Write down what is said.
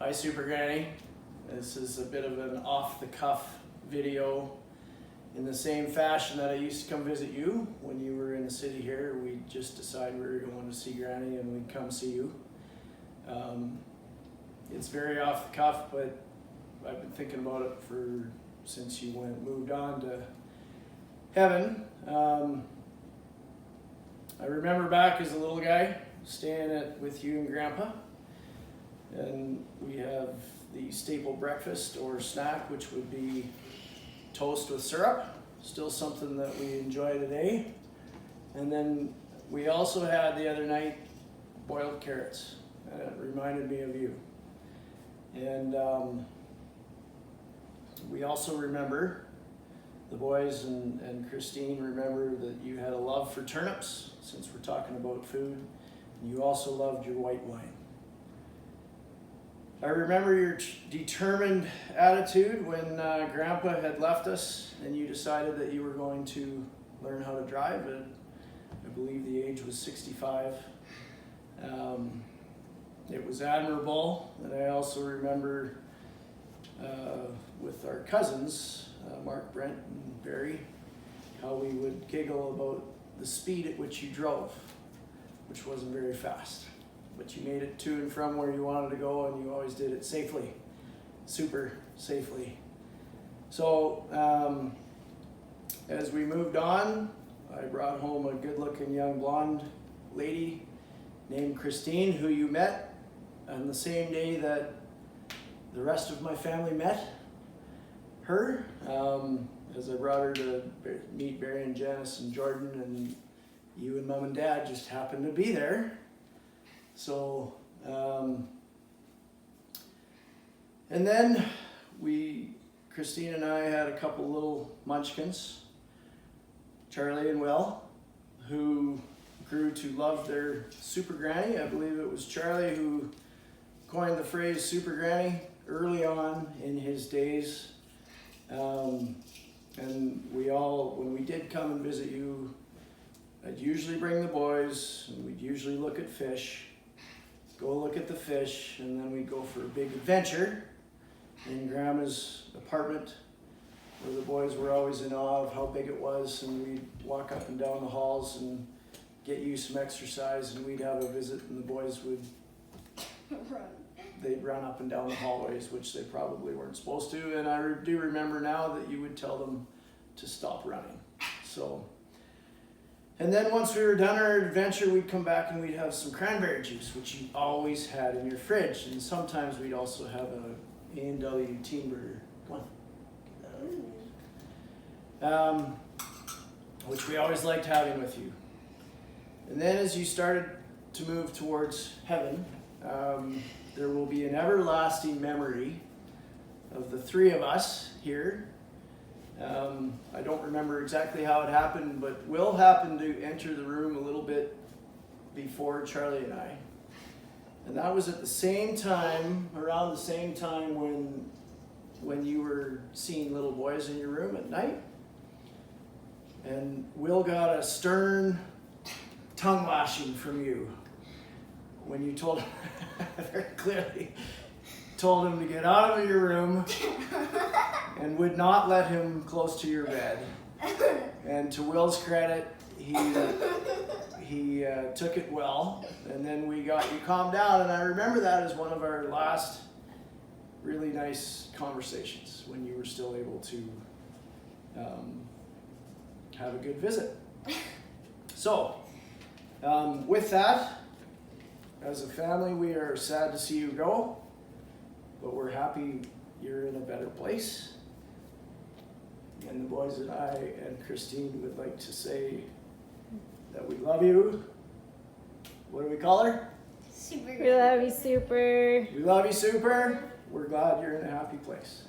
Hi Super Granny. This is a bit of an off-the-cuff video in the same fashion that I used to come visit you when you were in the city here. We just decided we were going to see Granny and we'd come see you. It's very off the cuff, but I've been thinking about it since you moved on to heaven. I remember back as a little guy staying with you and Grandpa, and we have the staple breakfast or snack, which would be toast with syrup, still something that we enjoy today. And then we also had the other night boiled carrots, and it reminded me of you. And we also remember, the boys and Christine remember that you had a love for turnips, since we're talking about food, and you also loved your white wine. I remember your determined attitude when Grandpa had left us and you decided that you were going to learn how to drive. And I believe the age was 65. It was admirable, and I also remember with our cousins, Mark, Brent, and Barry, how we would giggle about the speed at which you drove, which wasn't very fast. But you made it to and from where you wanted to go, and you always did it safely, super safely. So as we moved on, I brought home a good-looking young blonde lady named Christine, who you met on the same day that the rest of my family met her, as I brought her to meet Barry and Janice and Jordan, and you and Mom and Dad just happened to be there. So, and then Christine and I had a couple little munchkins, Charlie and Will, who grew to love their Super Granny. I believe it was Charlie who coined the phrase Super Granny early on in his days. And when we did come and visit you, I'd usually bring the boys, and we'd usually look at fish. Go look at the fish, and then we'd go for a big adventure in Grandma's apartment, where the boys were always in awe of how big it was, and we'd walk up and down the halls and get you some exercise, and we'd have a visit, and the boys would they'd run up and down the hallways, which they probably weren't supposed to, and I do remember now that you would tell them to stop running. So. And then once we were done our adventure, we'd come back and we'd have some cranberry juice, which you always had in your fridge. And sometimes we'd also have a A&W Teen Burger. Come on. Which we always liked having with you. And then as you started to move towards heaven, there will be an everlasting memory of the three of us here. I don't remember exactly how it happened, but Will happened to enter the room a little bit before Charlie and I. And that was at the same time, around the same time when you were seeing little boys in your room at night. And Will got a stern tongue lashing from you when you told him very clearly, told him to get out of your room and would not let him close to your bed. And to Will's credit, he took it well, and then we got you calmed down, and I remember that as one of our last really nice conversations when you were still able to have a good visit. So, with that, as a family, we are sad to see you go, but we're happy you're in a better place. And the boys and I and Christine would like to say that we love you. What do we call her? Super. We love you, Super. We love you, Super. We're glad you're in a happy place.